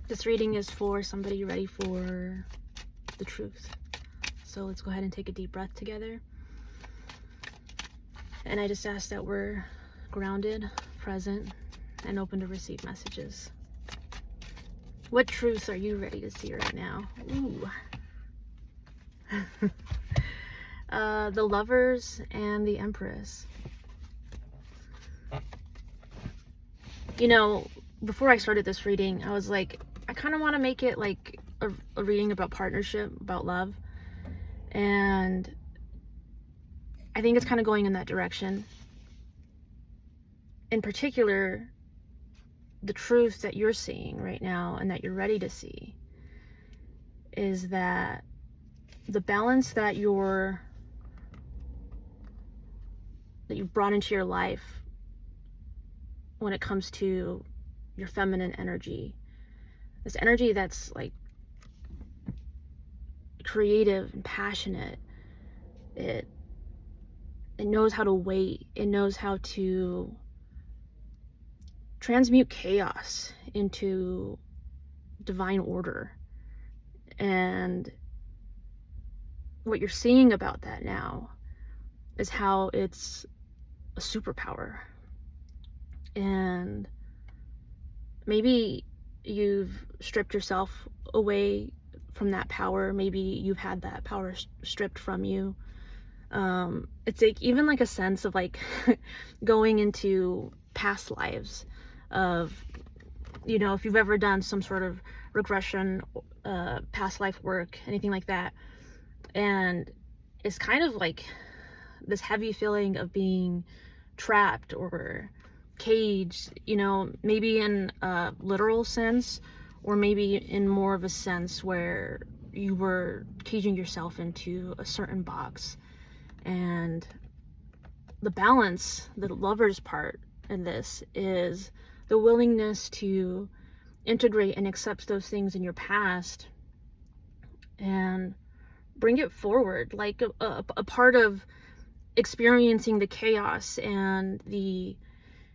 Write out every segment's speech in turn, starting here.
This reading is for somebody ready for the truth. So let's go ahead and take a deep breath together. And I just ask that we're grounded, present, and open to receive messages. What truth are you ready to see right now? Ooh. The Lovers and the Empress. You know, before I started this reading, I was like, I kind of want to make it like a reading about partnership, about love. And I think it's kind of going in that direction. In particular, the truth that you're seeing right now and that you're ready to see is that the balance that you've brought into your life when it comes to your feminine energy, this energy that's like creative and passionate, it knows how to wait, it knows how to transmute chaos into divine order. And what you're seeing about that now is how it's a superpower. And maybe you've stripped yourself away from that power. Maybe you've had that power stripped from you. It's like even like a sense of like going into past lives of, you know, if you've ever done some sort of regression, past life work, anything like that. And it's kind of like this heavy feeling of being trapped or caged, you know, maybe in a literal sense, or maybe in more of a sense where you were caging yourself into a certain box. And the balance, the Lover's part in this, is the willingness to integrate and accept those things in your past and bring it forward, like a part of experiencing the chaos and the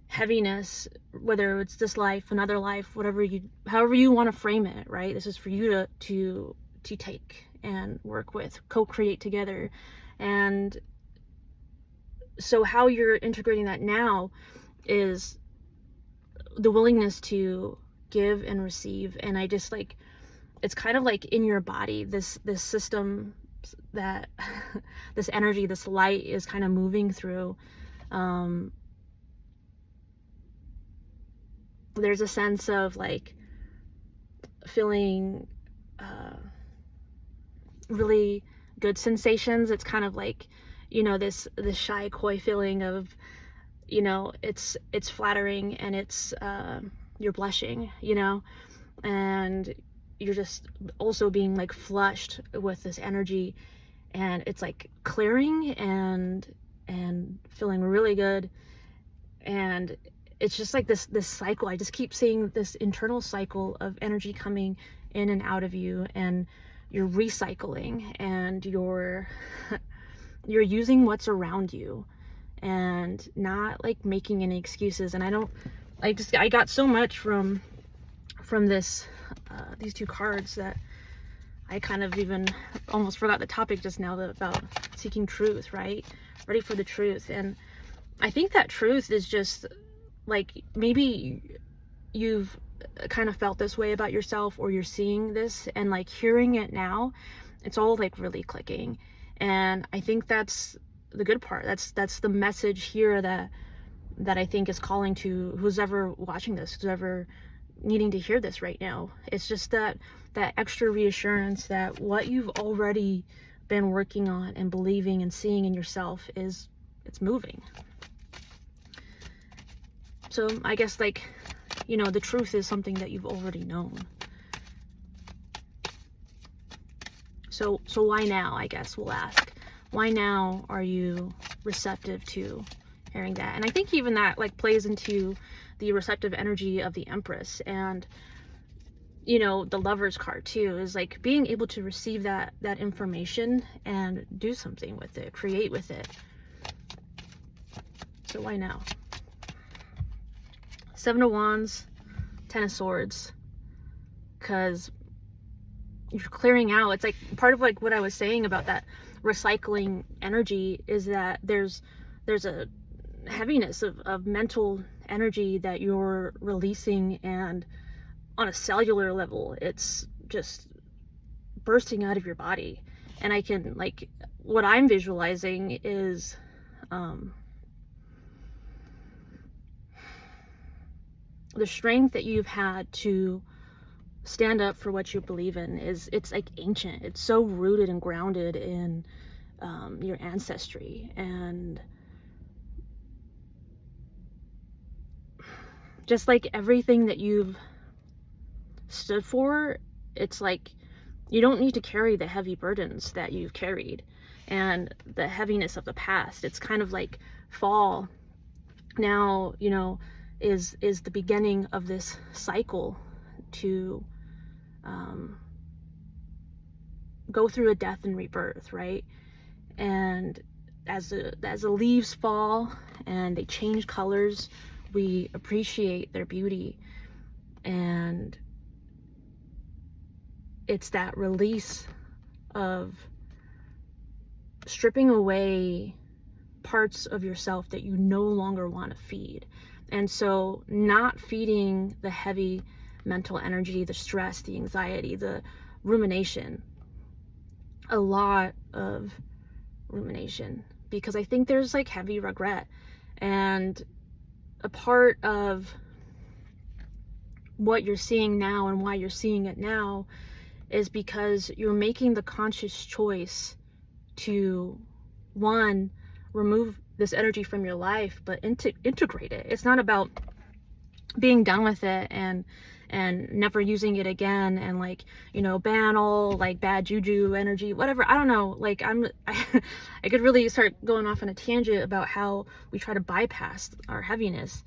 heaviness, whether it's this life, another life, however you want to frame it, right? This is for you to take and work with, co-create together. And so how you're integrating that now is the willingness to give and receive. And I just like, it's kind of like in your body, this system that this energy, this light is kind of moving through. There's a sense of like feeling really good sensations. It's kind of like, you know, this shy, coy feeling of, you know, it's flattering, and it's you're blushing, you know, and you're just also being like flushed with this energy, and it's like clearing and feeling really good. And it's just like this cycle. I just keep seeing this internal cycle of energy coming in and out of you, and you're recycling, and you're using what's around you and not like making any excuses. And I got so much from this these two cards that I kind of even almost forgot the topic just now, about seeking truth, right? Ready for the truth. And I think that truth is just like, maybe you've kind of felt this way about yourself, or you're seeing this and like hearing it now, it's all like really clicking. And I think that's the good part. That's the message here that I think is calling to who's ever watching this, who's ever needing to hear this right now. It's just that extra reassurance that what you've already been working on and believing and seeing in yourself it's moving. So I guess, like, you know, the truth is something that you've already known. So why now, I guess we'll ask. Why now are you receptive to hearing that? And I think even that like plays into the receptive energy of the Empress. And, you know, the Lover's card too is like being able to receive that information and do something with it, create with it. So why now? Seven of Wands, Ten of Swords, because you're clearing out. It's like part of like what I was saying about that recycling energy is that there's a heaviness of mental energy that you're releasing, and on a cellular level it's just bursting out of your body. And I can, like, what I'm visualizing is the strength that you've had to stand up for what you believe in it's like ancient. It's so rooted and grounded in your ancestry, and just like everything that you've stood for, it's like you don't need to carry the heavy burdens that you've carried and the heaviness of the past. It's kind of like fall now, you know, is the beginning of this cycle to go through a death and rebirth, right? And as the leaves fall and they change colors, we appreciate their beauty. And it's that release of stripping away parts of yourself that you no longer want to feed. And so not feeding the heavy mental energy, the stress, the anxiety, the rumination, a lot of rumination, because I think there's like heavy regret. And a part of what you're seeing now and why you're seeing it now is because you're making the conscious choice to, one, remove this energy from your life, but integrate it. It's not about being done with it and never using it again, and like, you know, ban all like bad juju energy, whatever. I don't know, like I could really start going off on a tangent about how we try to bypass our heaviness,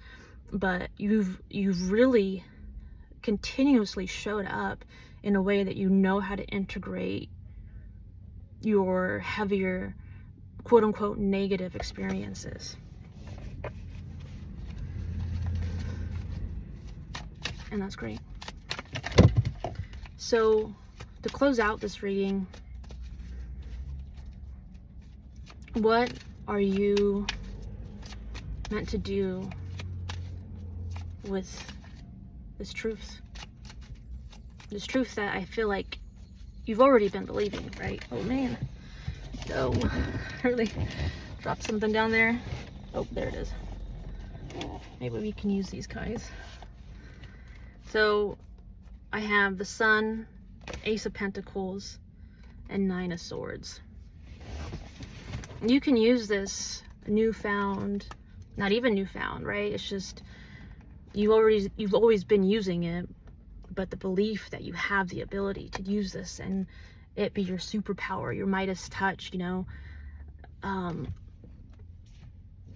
but you've really continuously showed up in a way that you know how to integrate your heavier, quote unquote, negative experiences. And that's great. So to close out this reading, what are you meant to do with this truth? This truth that I feel like you've already been believing, right? Oh man. No, I really dropped something down there. Oh, there it is. Maybe we can use these guys. So I have the Sun, Ace of Pentacles, and Nine of Swords. You can use this newfound, not even newfound, right? It's just you've always been using it, but the belief that you have the ability to use this and it be your superpower, your Midas touch, you know,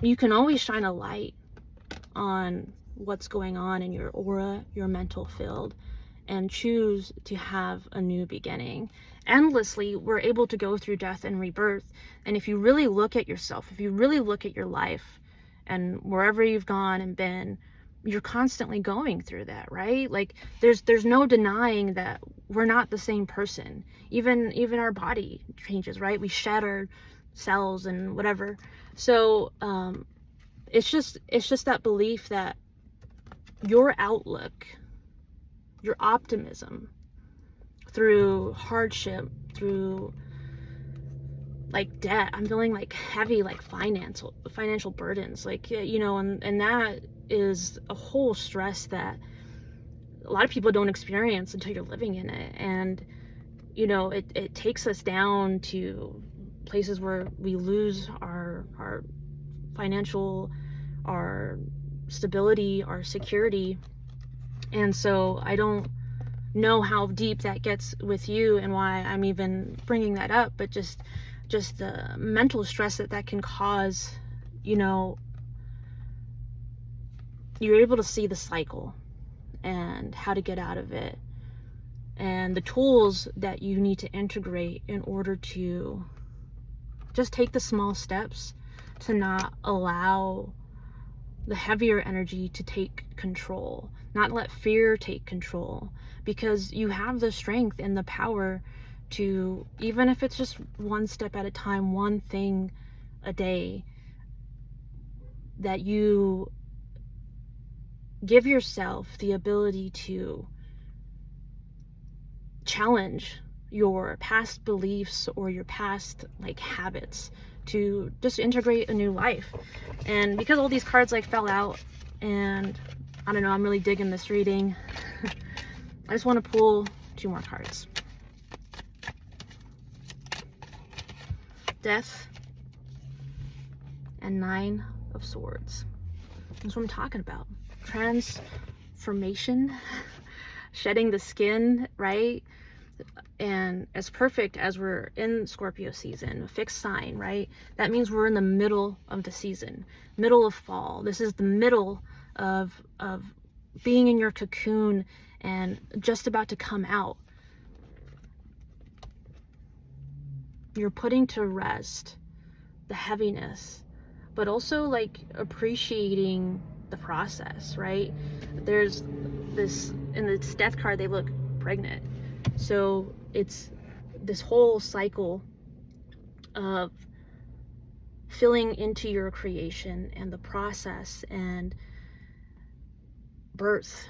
you can always shine a light on what's going on in your aura, your mental field, and choose to have a new beginning. Endlessly, we're able to go through death and rebirth. And if you really look at yourself, if you really look at your life and wherever you've gone and been, you're constantly going through that, right? Like there's no denying that we're not the same person. Even our body changes, right? We shed our cells and whatever. So it's just that belief that your outlook, your optimism through hardship, through like debt, I'm feeling like heavy, like financial burdens, like, you know, and that is a whole stress that a lot of people don't experience until you're living in it. And you know, it takes us down to places where we lose our financial, our stability, our security. And so I don't know how deep that gets with you and why I'm even bringing that up, but just the mental stress that can cause. You know, you're able to see the cycle and how to get out of it, and the tools that you need to integrate in order to just take the small steps to not allow the heavier energy to take control. not let fear take control, because you have the strength and the power to, even if it's just one step at a time, one thing a day, that you give yourself the ability to challenge your past beliefs or your past like habits, to just integrate a new life. And because all these cards like fell out, and I don't know, I'm really digging this reading. I just want to pull 2 more cards. Death and 9 of Swords. That's what I'm talking about. Transformation, shedding the skin, right? And as perfect as we're in Scorpio season, a fixed sign, right? That means we're in the middle of the season, middle of fall. This is the middle of being in your cocoon and just about to come out. You're putting to rest the heaviness, but also like appreciating the process, right? There's this, in the death card, they look pregnant. So it's this whole cycle of filling into your creation and the process and birth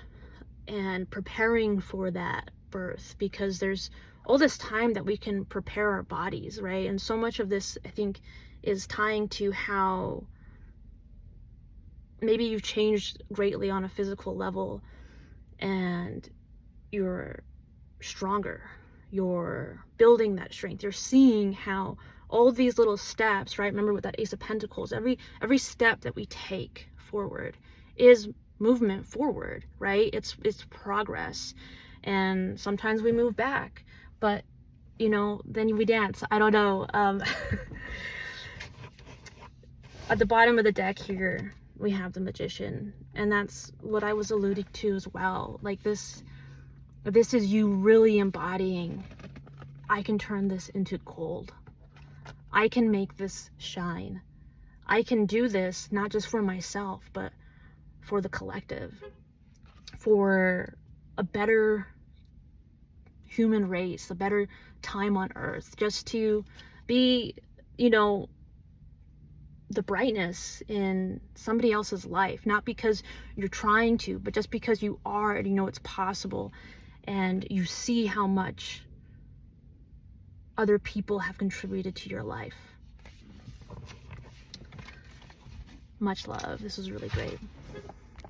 and preparing for that birth, because there's all this time that we can prepare our bodies, right? And so much of this, I think, is tying to how maybe you've changed greatly on a physical level and you're stronger, you're building that strength, you're seeing how all these little steps, right? Remember with that Ace of Pentacles, every step that we take forward is movement forward, right? It's progress. And sometimes we move back, but you know, then we dance. I don't know. At the bottom of the deck here, we have the Magician, and that's what I was alluding to as well. Like this is you really embodying, I can turn this into gold. I can make this shine. I can do this not just for myself, but for the collective, for a better human race, a better time on earth, just to be, you know, the brightness in somebody else's life, not because you're trying to, but just because you are, and you know it's possible, and you see how much other people have contributed to your life. Much love. This was really great.